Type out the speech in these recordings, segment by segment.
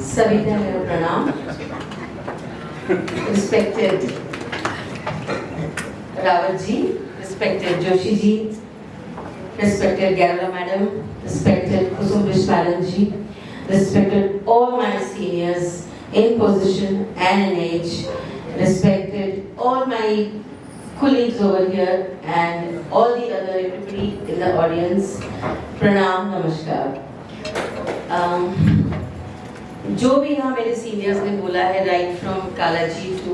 सभी को मेरा प्रणाम। Respected Rawat ji, respected Joshi ji, respected Garula madam, respected Kusum Vishwalan ji, respected all my seniors in position and in age, respected all my colleagues over here and all the other everybody in the audience. Pranam, namaskar. जो भी यहाँ मेरे seniors ने बोला है, right from काला जी to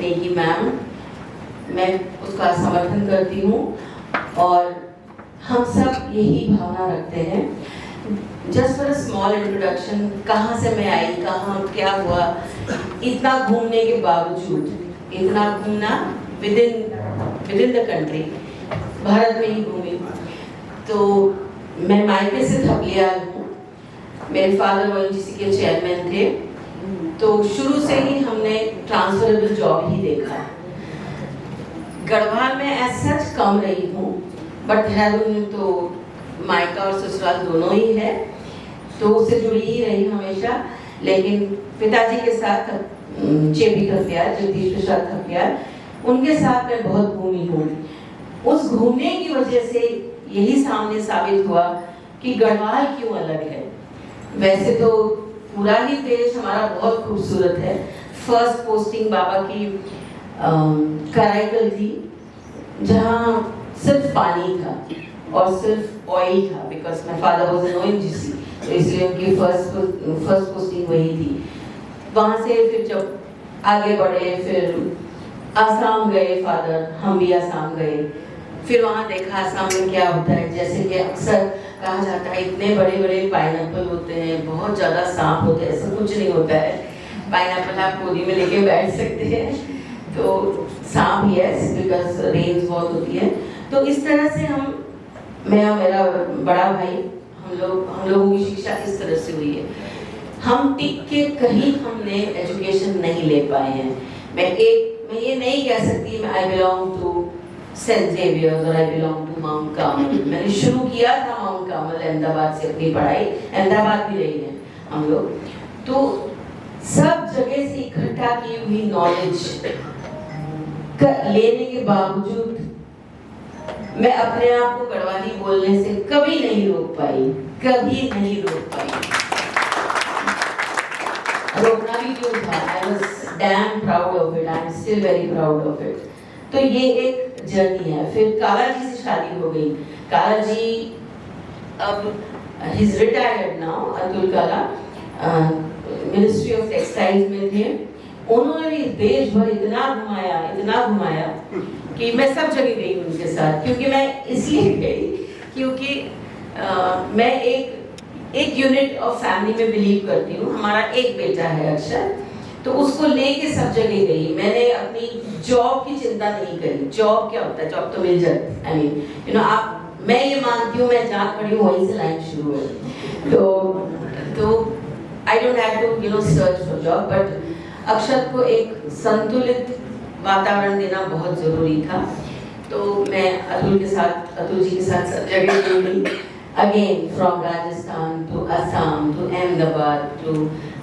Negi ma'am, मैं उसका समर्थन करती हूँ और हम सब यही भावना रखते हैं। Just for a small introduction, कहाँ से मैं आई, कहाँ क्या हुआ, इतना घूमने के बावजूद, इतना घूमना with in the country, Bharat में ही घूमी। तो मैं मायके से थपलिया हूँ, मेरे फादर ओएनजीसी के चेयरमैन थे, तो शुरू से ही हमने ट्रांसफरेबल जॉब ही देखा। गढ़वाल में एज सच कम रही हूँ, बट देहरादून तो मायका और ससुराल दोनों ही है, तो उससे जुड़ी ही रही हमेशा। लेकिन पिताजी के साथ चेपी थपलियाल, जगदीश प्रसाद थपलियाल, उनके साथ मैं बहुत घूमी हूँ। उस घूमने की वजह से यही सामने साबित हुआ कि गढ़वाल क्यों अलग है। वैसे तो पूरा ही देश हमारा बहुत खूबसूरत है। फर्स्ट पोस्टिंग बाबा की कराईकल थी, जहाँ सिर्फ पानी था और सिर्फ ऑयल था, because my father was an ONGC, तो इसलिए उनकी फर्स्ट पोस्टिंग वही थी। वहाँ से फिर जब आगे बढ़े, फिर आसाम गए फादर, हम भी आसाम गए, फिर वहाँ देखा आसाम में क्या होता है। जैसे कि अक्सर कहा जाता है इतने बड़े बड़े पाइनएप्पल होते हैं, बहुत ज़्यादा सांप होते हैं, ऐसा कुछ नहीं होता है। पाइनएप्पल आप गोदी में लेके बैठ सकते हैं, तो सांप यस, बिकॉज रेंज बहुत होती है। तो इस तरह से मैं और मेरा बड़ा भाई, हम लोगों की शिक्षा इस तरह से हुई है। हम टिक के कहीं हमने एजुकेशन नहीं ले पाए हैं। मैं ये नहीं कह सकती मैं I belong to Saint Xavier's और I belong to Mount Carmel. मैंने शुरू किया था माउंट कार्मल अहमदाबाद से अपनी पढ़ाई, अहमदाबाद भी रही है हम लोग। तो सब जगह से इकट्ठा की हुई नॉलेज लेने के बावजूद मैं अपने आप को गढ़वाली बोलने से कभी नहीं रोक पाई, कभी नहीं रोक पाई। रोकना भी क्यों था? I was damn proud of it. I'm still very proud of it. तो ये एक जर्नी है। फिर काला जी से शादी हो गई। काला जी अब he's retired now, अतुल काला मिनिस्ट्री ऑफ टेक्सटाइल्स में थे। उन्होंने भी देश भर इतना घुमाया कि मैं सब जगह गई उनके साथ। क्योंकि मैं इसलिए गई क्योंकि मैं एक यूनिट ऑफ फैमिली में बिलीव करती हूँ। हमारा एक बेटा है अक्षर, तो उसको लेके सब जगह गई। मैंने अपनी जॉब की चिंता नहीं करी। जॉब क्या होता है? जॉब तो मिल जाती है। आई मीन यू नो, मैं ये मानती हूँ, मैं जहाँ खड़ी हूँ वहीं से लाइन शुरू है। तो I don't have to search for job, but Akshar को एक संतुलित वातावरण देना बहुत जरूरी था। तो मैं अतुल जी के साथ सब जगह गई। Again from Rajasthan to Assam to Ahmedabad to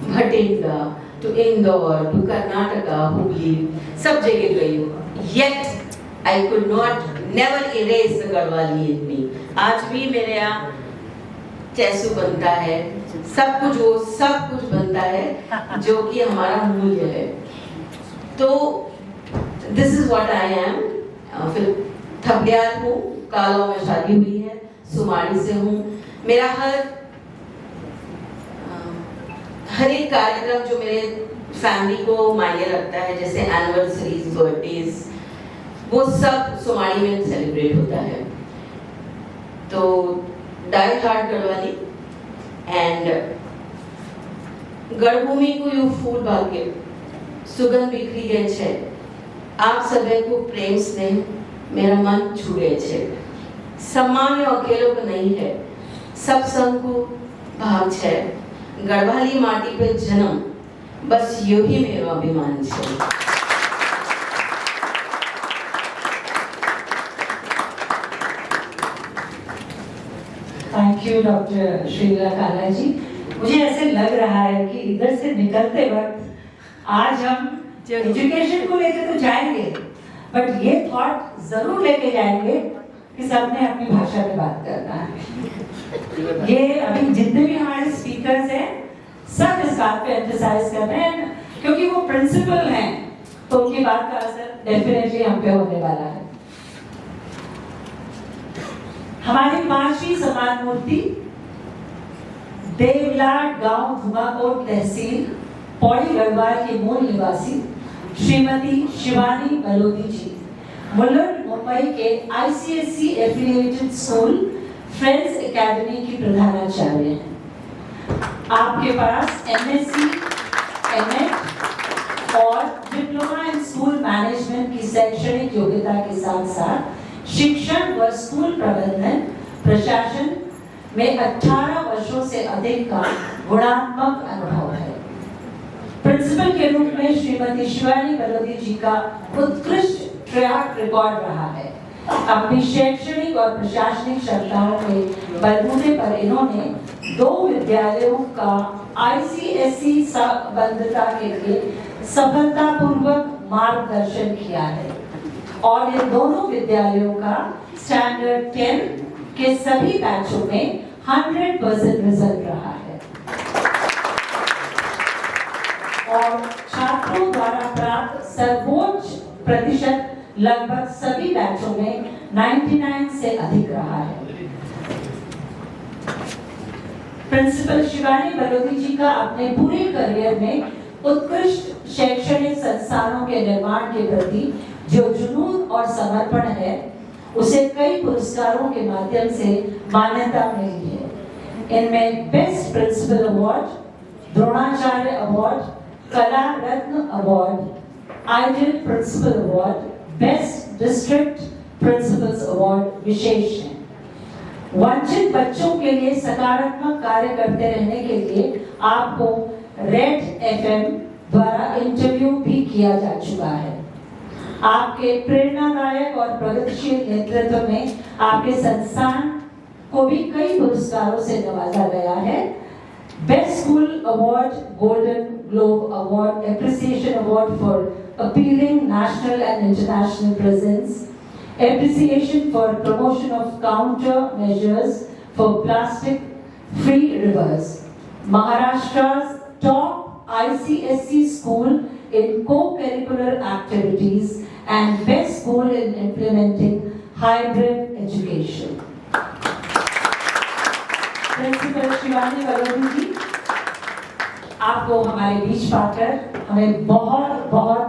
Bhatinda to Indore to Karnataka, Hooghly, सब जगह गई हूँ। Yet I could never erase the Garhwali in me. आज भी मेरे यहाँ चैसू बनता है, सब कुछ बनता है जो कि हमारा मूल्य है। तो this is what I am. फिर थपलियाल हूँ, कालों में शादी हुई है, सुमाड़ी से हूँ। मेरा हर एक कार्यक्रम जो मेरे फैमिली को मायने रखता है, जैसे एनिवर्सरीज, बर्थडेज, वो सब सुमाड़ी में सेलिब्रेट होता है। तो डाई हार्ट गढ़वाली एंड गढ़भूमि को यू फूल भाग्य सुगंध बिखरी गए छे, आप सभी को प्रेम स्नेह मेरा मन छू गए छे। सम्मान अकेलो को नहीं है, सब संग को भाग छे। गढ़वाली माटी पे जन्म, बस यो ही मेरो अभिमान छे। Thank you, Dr. Sridhar Kalaji. मुझे ऐसे लग रहा है कि इधर से निकलते वक्त आज हम एजुकेशन को लेकर तो जाएंगे, बट ये थॉट जरूर लेके जाएंगे कि सबने अपनी भाषा में बात करना है। ये अभी जितने भी हमारे स्पीकर्स हैं सब इस बात पे एम्फसाइज कर रहे हैं, क्योंकि वो प्रिंसिपल हैं तो उनकी बात का असर डेफिनेटली हम पे होने वाला है। हमारी 5वीं सम्मान मूर्ति देवलाट गांव धुमाकोट तहसील पौड़ी गढ़वाल के मूल निवासी श्रीमती शिवानी बलोदी जी मुलुंड मुंबई के ICSE affiliated school friends academy की प्रधानाचार्य हैं। आपके पास MSc, MA और डिप्लोमा इन स्कूल मैनेजमेंट की शैक्षणिक योग्यता के साथ साथ शिक्षण व स्कूल प्रबंधन प्रशासन में 18 वर्षों से अधिक का गुणात्मक अनुभव है। प्रिंसिपल के रूप में श्रीमती शिवानी बलोदी जी का उत्कृष्ट ट्रैक रिकॉर्ड रहा है। अपनी शैक्षणिक और प्रशासनिक क्षमताओं के बलबूते पर इन्होंने 2 विद्यालयों का ICSE संबद्धता के लिए सफलतापूर्वक मार्गदर्शन किया है और इन दोनों विद्यालयों का स्टैंडर्ड 10 के सभी बैचों में 100% रिजल्ट रहा है और छात्रों द्वारा प्राप्त सर्वोच्च प्रतिशत लगभग सभी बैचों में 99 से अधिक रहा है। प्रिंसिपल शिवानी बलोदी जी का अपने पूरे करियर में उत्कृष्ट शैक्षणिक संस्थानों के निर्माण के प्रति जो जुनून और समर्पण है, उसे कई पुरस्कारों के माध्यम से मान्यता मिली है। इनमें best principal award, Dronacharya award, Kala Ratna award, ideal principal award, best district principals award विशेष हैं। वंचित बच्चों के लिए सकारात्मक कार्य करते रहने के लिए आपको रेड FM द्वारा इंटरव्यू भी किया जा चुका है। आपके प्रेरणादायक और प्रगतिशील नेतृत्व में आपके संस्थान को भी कई पुरस्कारों से नवाजा गया है। Best school award, golden globe award, appreciation award for appealing national and international presence, appreciation for promotion of counter measures for plastic free rivers, Maharashtra's top ICSE school in co-curricular activities and best school in implementing hybrid education. Principal Shivani Balodi ji, आपको हमारे बीच पाकर हमें बहुत बहुत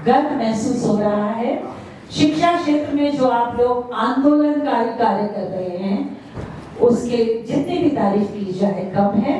गर्व महसूस हो रहा है। शिक्षा क्षेत्र में जो आप लोग आंदोलनकारी कार्य कर रहे हैं, उसके जितनी भी तारीफ की जाए कम है।